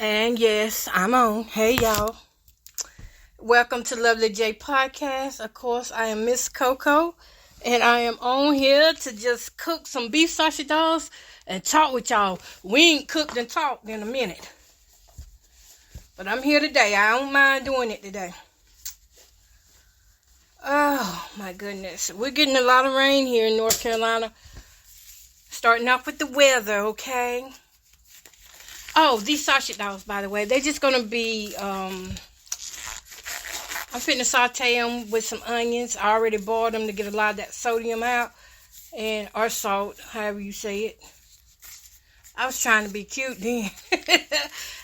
And yes, I'm on. Hey, y'all. Welcome to Lovely J Podcast. Of course, I am Miss Coco, and I am on here to just cook some beef sausage dogs and talk with y'all. We ain't cooked and talked in a minute, but I'm here today. I don't mind doing it today. Oh, my goodness. We're getting a lot of rain here in North Carolina. Starting off with the weather, okay? Oh, these sausage dogs, by the way, they're just going to be, I'm finna saute them with some onions. I already boiled them to get a lot of that sodium out, or salt, however you say it. I was trying to be cute then.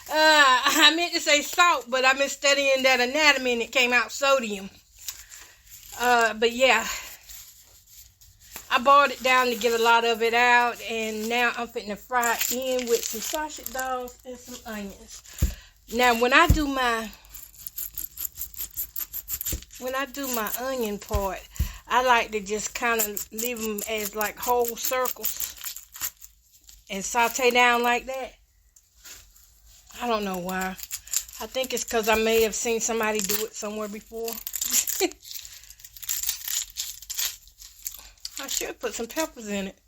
I meant to say salt, but I've been studying that anatomy and it came out sodium. But yeah, I boiled it down to get a lot of it out, and now I'm finna fry it in with some sausage dogs and some onions. Now, when I do my onion part, I like to just kind of leave them as like whole circles and saute down like that. I don't know why. I think it's because I may have seen somebody do it somewhere before. I should put some peppers in it.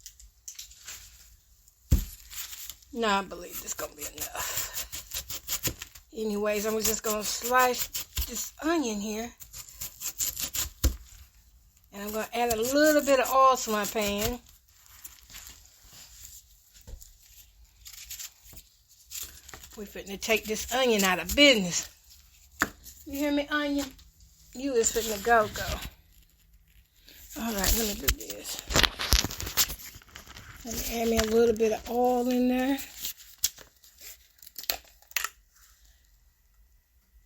No, I believe this gonna be enough. Anyways, I'm just gonna slice this onion here. And I'm gonna add a little bit of oil to my pan. We're finna take this onion out of business. You hear me, onion? You is finna go. Alright, let me do this. Let me add me a little bit of oil in there.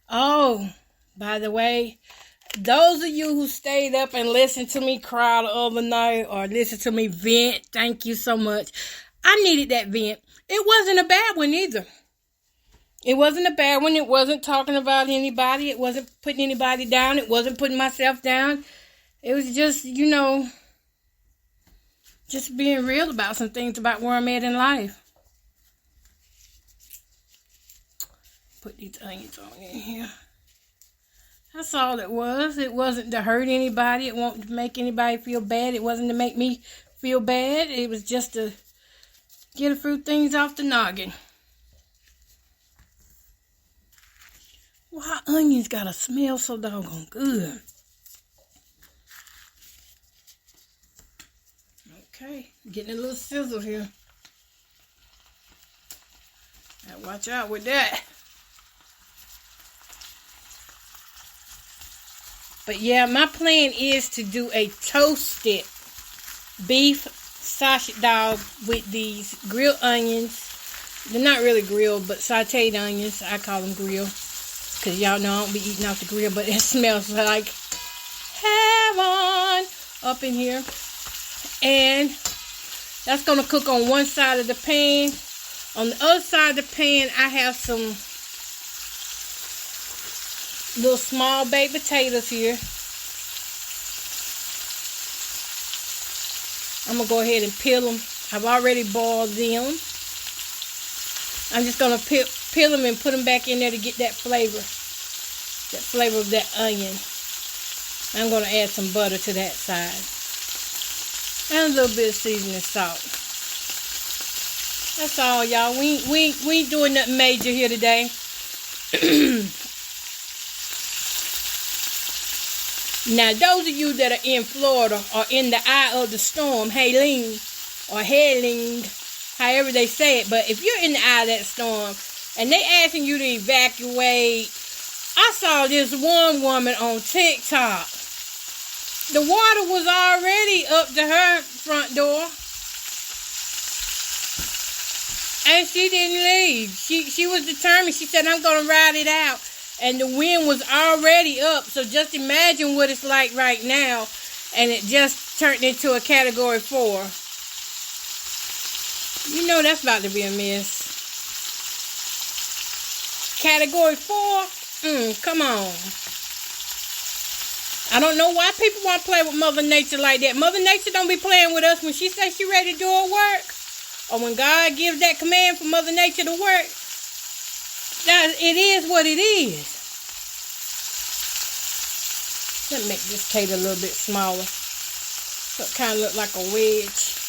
Oh, by the way, those of you who stayed up and listened to me cry the other night or listened to me vent, thank you so much. I needed that vent. It wasn't a bad one either. It wasn't a bad one. It wasn't talking about anybody. It wasn't putting anybody down. It wasn't putting myself down. It was just, just being real about some things about where I'm at in life. Put these onions on in here. That's all it was. It wasn't to hurt anybody. It wasn't to make anybody feel bad. It wasn't to make me feel bad. It was just to get a few things off the noggin. Why onions gotta smell so doggone good? Okay, getting a little sizzle here. Now watch out with that. But yeah, my plan is to do a toasted beef sausage dog with these grilled onions. They're not really grilled, but sauteed onions. I call them grilled. Because y'all know I don't be eating off the grill, but it smells like heaven up in here. And that's going to cook on one side of the pan. On the other side of the pan, I have some little small baked potatoes here. I'm going to go ahead and peel them. I've already boiled them. I'm just going to peel them and put them back in there to get that flavor. That flavor of that onion. I'm going to add some butter to that side. And a little bit of seasoning salt. That's all, y'all. We ain't doing nothing major here today. Now, those of you that are in Florida or in the eye of the storm, Helene or Helene, however they say it, but if you're in the eye of that storm and they asking you to evacuate, I saw this one woman on TikTok. The water was already up to her front door. And she didn't leave. She was determined. She said, I'm going to ride it out. And the wind was already up. So just imagine what it's like right now. And it just turned into a Category 4. You know that's about to be a mess. Category 4? Come on. I don't know why people want to play with Mother Nature like that. Mother Nature don't be playing with us when she says she ready to do her work. Or when God gives that command for Mother Nature to work. it is what it is. Let me make this tater a little bit smaller, so it kind of look like a wedge.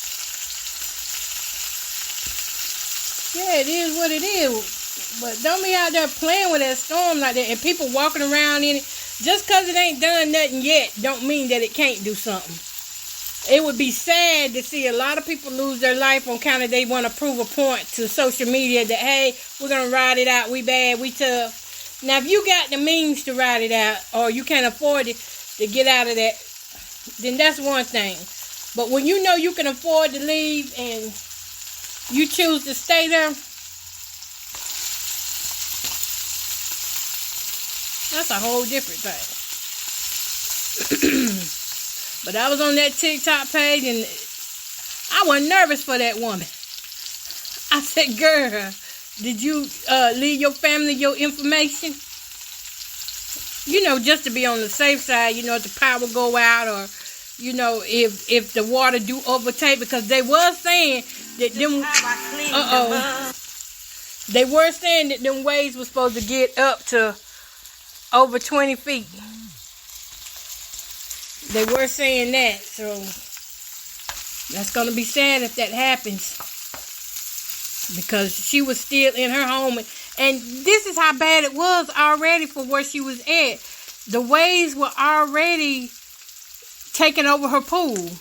Yeah, it is what it is. But don't be out there playing with that storm like that, and people walking around in it. Just because it ain't done nothing yet, don't mean that it can't do something. It would be sad to see a lot of people lose their life on kind of they want to prove a point to social media that, hey, we're going to ride it out. We bad. We tough. Now, if you got the means to ride it out, or you can't afford it to get out of that, then that's one thing. But when you know you can afford to leave and you choose to stay there, that's a whole different thing. But I was on that TikTok page and I was nervous for that woman. I said, girl, did you leave your family your information? You know, just to be on the safe side, you know, if the power go out, or, you know, if the water do overtake, because they were saying that they were saying that them waves were supposed to get up to over 20 feet. They were saying that, so that's going to be sad if that happens, because she was still in her home, and this is how bad it was already for where she was at. The waves were already taking over her pool.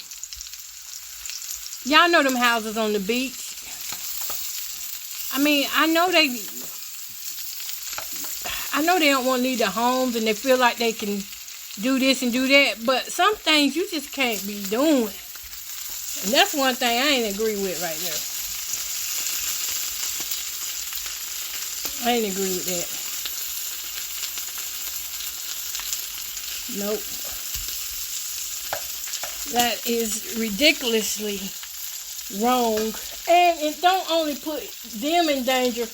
Y'all know them houses on the beach. I mean, I know they don't want to leave their homes, and they feel like they can do this and do that, but some things you just can't be doing. And that's one thing I ain't agree with right there. I ain't agree with that. Nope. That is ridiculously wrong. And it don't only put them in danger,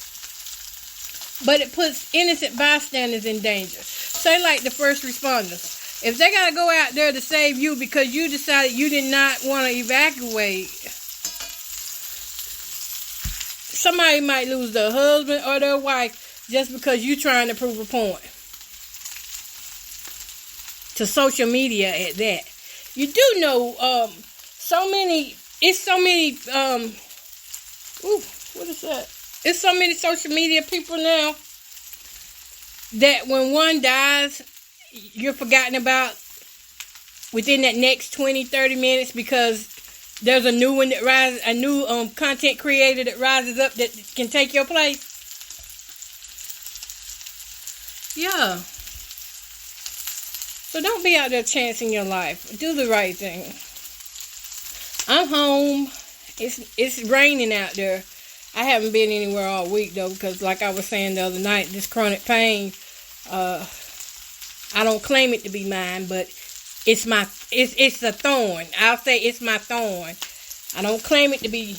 but it puts innocent bystanders in danger. Say like the first responders. If they got to go out there to save you because you decided you did not want to evacuate, somebody might lose their husband or their wife just because you're trying to prove a point. To social media at that. You do know it's so many social media people now that when one dies, you're forgotten about within that next 20-30 minutes, because there's a new one that rises, a new content creator that rises up that can take your place. Yeah. So don't be out there chancing your life. Do the right thing. I'm home. It's raining out there. I haven't been anywhere all week though, because like I was saying the other night, this chronic pain, I don't claim it to be mine, but it's a thorn. I'll say it's my thorn. I don't claim it to be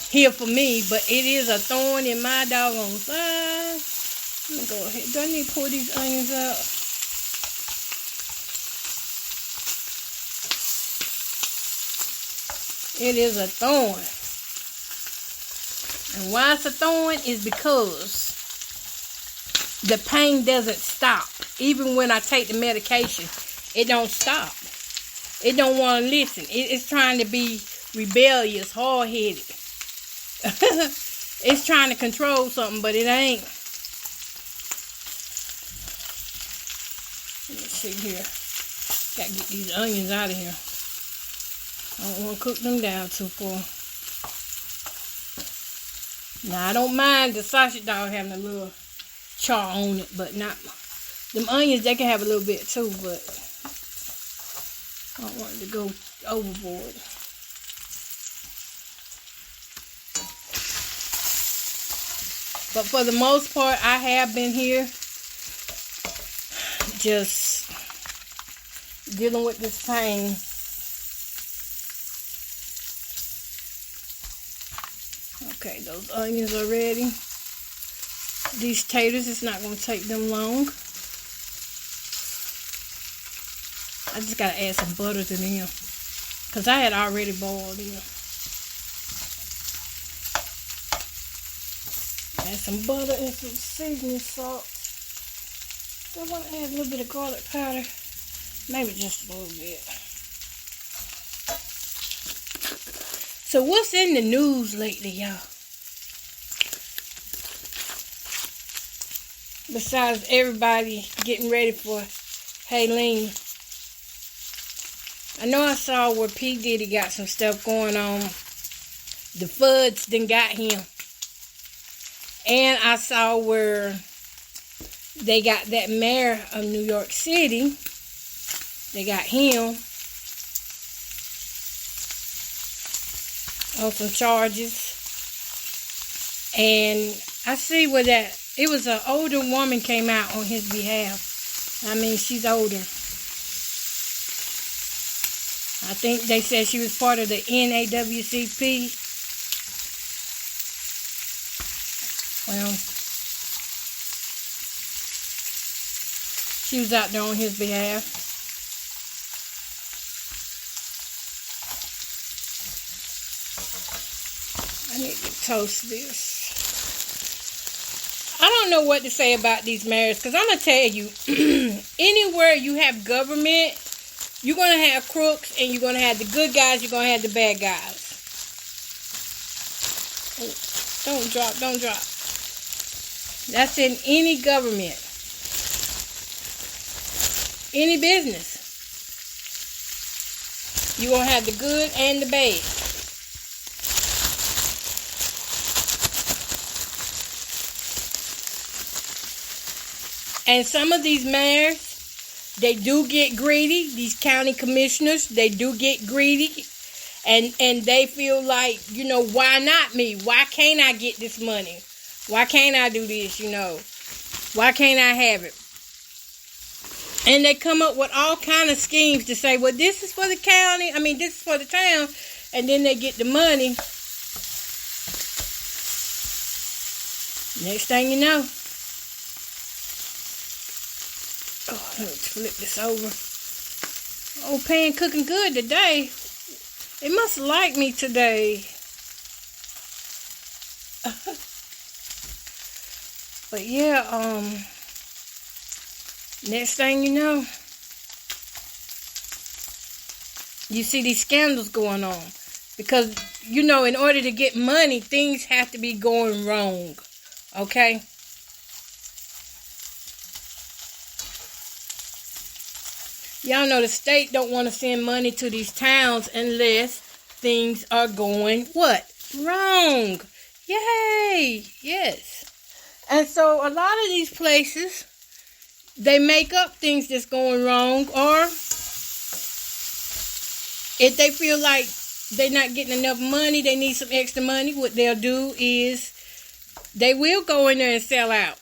here for me, but it is a thorn in my doggone side. Let me go ahead. Do I need to pour these onions out? It is a thorn. And why it's a thorn is because the pain doesn't stop. Even when I take the medication, it don't stop. It don't want to listen. It's trying to be rebellious, hard-headed. It's trying to control something, but it ain't. Let's see here. Got to get these onions out of here. I don't want to cook them down too far. Now, I don't mind the sausage dog having a little char on it, but not them onions. They can have a little bit too, but I don't want it to go overboard. But for the most part, I have been here just dealing with this pain. Okay, those onions are ready. These taters, it's not going to take them long. I just got to add some butter to them, because I had already boiled them. Add some butter and some seasoning salt. I want to add a little bit of garlic powder. Maybe just a little bit. So what's in the news lately, y'all? Besides everybody getting ready for Helene. I know I saw where P. Diddy got some stuff going on. The fudge done got him. And I saw where they got that mayor of New York City. They got him on some charges. And I see where that, it was an older woman came out on his behalf. I mean, she's older. I think they said she was part of the NAWCP. Well, she was out there on his behalf. I need to toast this. I don't know what to say about these mayors, because I'm going to tell you, anywhere you have government, you're going to have crooks, and you're going to have the good guys, you're going to have the bad guys. Oh, don't drop, don't drop. That's in any government. Any business. You're going to have the good and the bad. And some of these mayors, they do get greedy. These county commissioners, they do get greedy. And they feel like, you know, why not me? Why can't I get this money? Why can't I do this, you know? Why can't I have it? And they come up with all kind of schemes to say, well, this is for the county. I mean, this is for the town. And then they get the money. Next thing you know. Oh, let me flip this over. Oh, pan cooking good today. It must like me today. But yeah, next thing you know, you see these scandals going on. Because, you know, in order to get money, things have to be going wrong. Okay? Y'all know the state don't want to send money to these towns unless things are going, what? Wrong. Yay. Yes. And so a lot of these places, they make up things that's going wrong, or if they feel like they're not getting enough money, they need some extra money, what they'll do is they will go in there and sell out.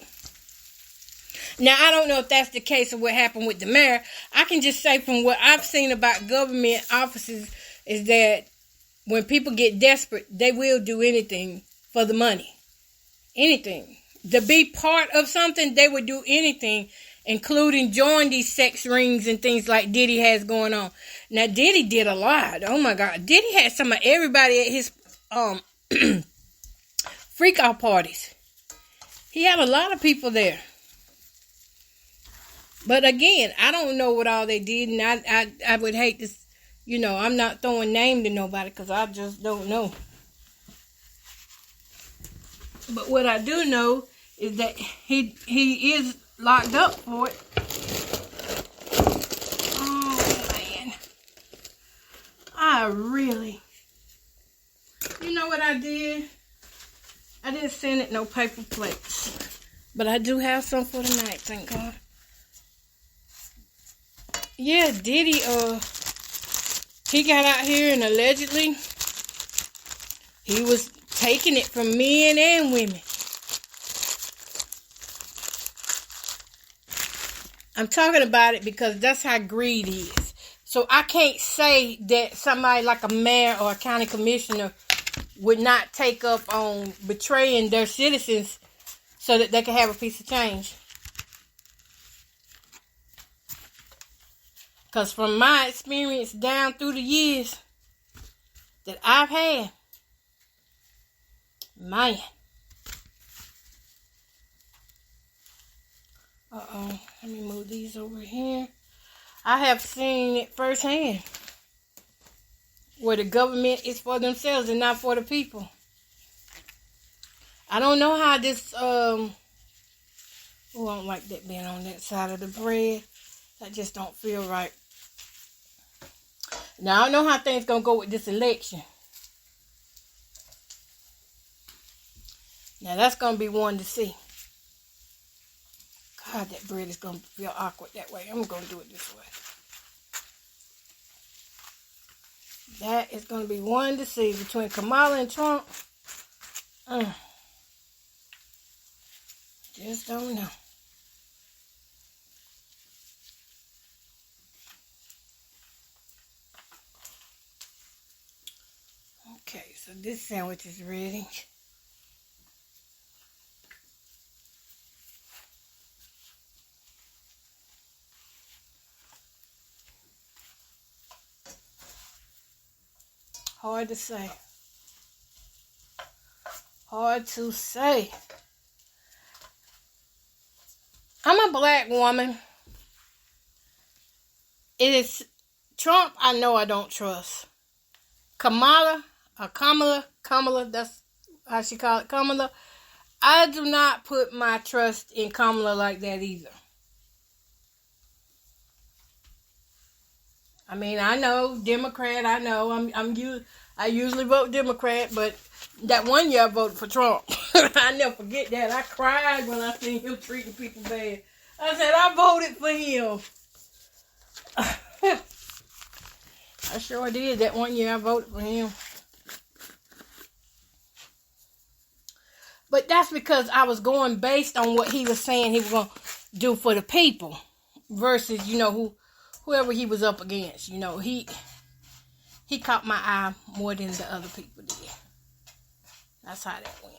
Now, I don't know if that's the case of what happened with the mayor. I can just say from what I've seen about government offices is that when people get desperate, they will do anything for the money. Anything. To be part of something, they would do anything, including join these sex rings and things like Diddy has going on. Now, Diddy did a lot. Oh, my God. Diddy had some of everybody at his freak-out parties. He had a lot of people there. But again, I don't know what all they did, and I would hate to, you know, I'm not throwing name to nobody because I just don't know. But what I do know is that he is locked up for it. Oh, man. You know what I did? I didn't send it no paper plates. But I do have some for tonight, thank God. Yeah, Diddy, he got out here and allegedly he was taking it from men and women. I'm talking about it because that's how greed is. So I can't say that somebody like a mayor or a county commissioner would not take up on betraying their citizens so that they can have a piece of change. Because from my experience down through the years that I've had, man, Let me move these over here. I have seen it firsthand, where the government is for themselves and not for the people. I don't know how this, I don't like that being on that side of the bread. That just don't feel right. Now, I don't know how things going to go with this election. Now, that's going to be one to see. God, that bread is going to feel awkward that way. I'm going to do it this way. That is going to be one to see between Kamala and Trump. Just don't know. Okay, so this sandwich is ready. Hard to say. Hard to say. I'm a black woman. It is Trump, I know I don't trust. Kamala, that's how she call it, Kamala. I do not put my trust in Kamala like that either. I mean, I know Democrat. I know I usually vote Democrat, but that one year I voted for Trump. I never forget that. I cried when I seen him treating people bad. I said I voted for him. I sure did. That one year I voted for him. But that's because I was going based on what he was saying he was going to do for the people versus, whoever he was up against. He caught my eye more than the other people did. That's how that went.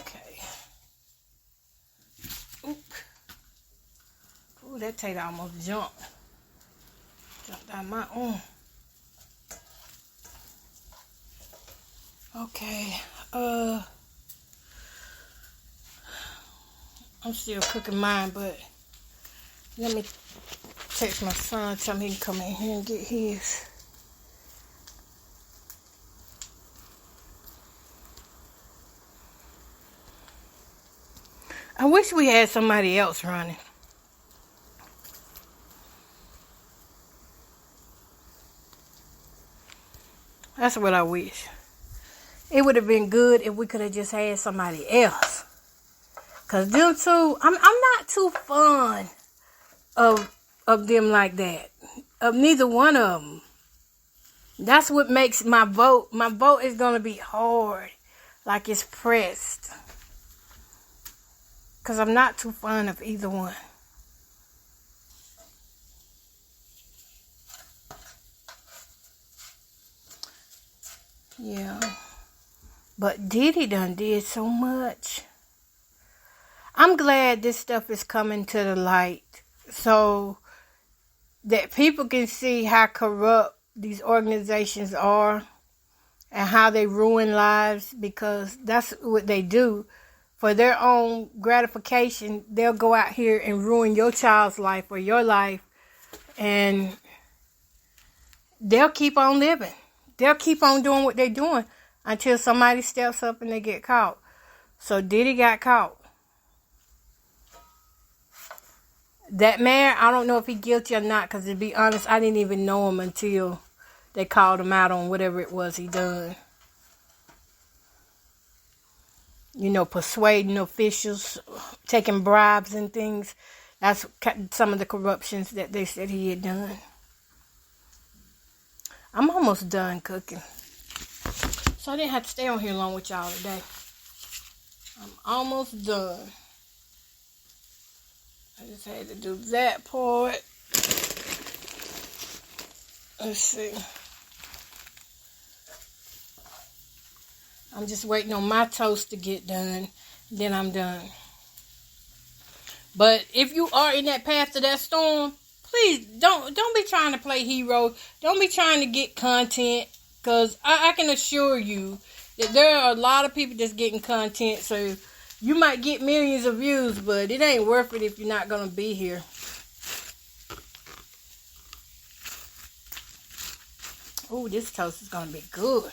Okay. Ooh, that tater almost jumped. Jumped out my arm. Okay. I'm still cooking mine, but let me text my son, tell him he can come in here and get his. I wish we had somebody else running. That's what I wish. It would have been good if we could have just had somebody else. Because them two, I'm not too fond of them like that. Of neither one of them. That's what makes my vote is going to be hard. Like it's pressed. Because I'm not too fond of either one. Yeah. But Diddy done did so much. I'm glad this stuff is coming to the light so that people can see how corrupt these organizations are and how they ruin lives, because that's what they do. For their own gratification, they'll go out here and ruin your child's life or your life, and they'll keep on living. They'll keep on doing what they're doing until somebody steps up and they get caught. So Diddy got caught. That man, I don't know if he's guilty or not, because to be honest, I didn't even know him until they called him out on whatever it was he done. Persuading officials, taking bribes and things. That's some of the corruptions that they said he had done. I'm almost done cooking. So I didn't have to stay on here long with y'all today. I'm almost done. I just had to do that part. Let's see. I'm just waiting on my toast to get done. Then I'm done. But if you are in that path to that storm, please don't be trying to play hero. Don't be trying to get content. Because I can assure you that there are a lot of people that's getting content. So You might get millions of views, but it ain't worth it if you're not going to be here. Oh, this toast is going to be good.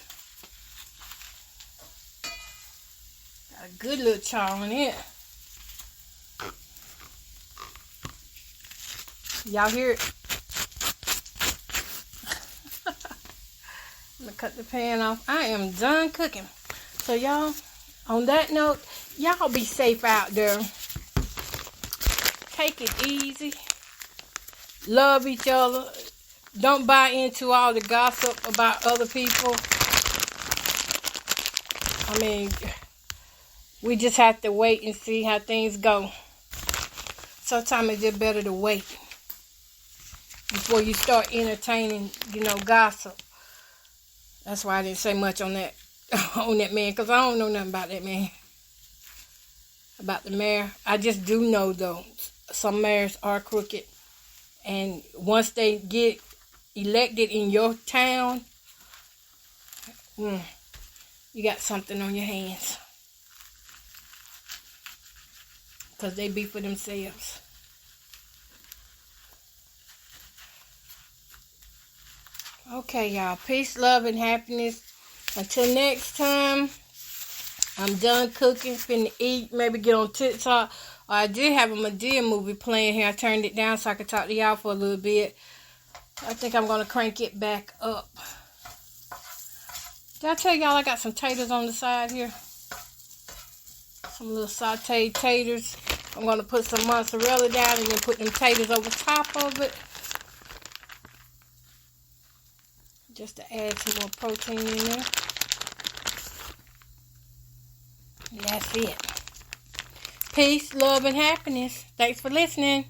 Got a good little char in it. Y'all hear it? I'm going to cut the pan off. I am done cooking. So, y'all, on that note, y'all be safe out there. Take it easy. Love each other. Don't buy into all the gossip about other people. I mean, we just have to wait and see how things go. Sometimes it's just better to wait before you start entertaining, gossip. That's why I didn't say much on that man, because I don't know nothing about that man. About the mayor. I just do know, though, some mayors are crooked. And once they get elected in your town, you got something on your hands. Because they be for themselves. Okay, y'all. Peace, love, and happiness. Until next time, I'm done cooking. Finna eat. Maybe get on TikTok. I did have a Medea movie playing here. I turned it down so I could talk to y'all for a little bit. I think I'm going to crank it back up. Did I tell y'all I got some taters on the side here? Some little sauteed taters. I'm going to put some mozzarella down and then put them taters over top of it. Just to add some more protein in there. And that's it. Peace, love, and happiness. Thanks for listening.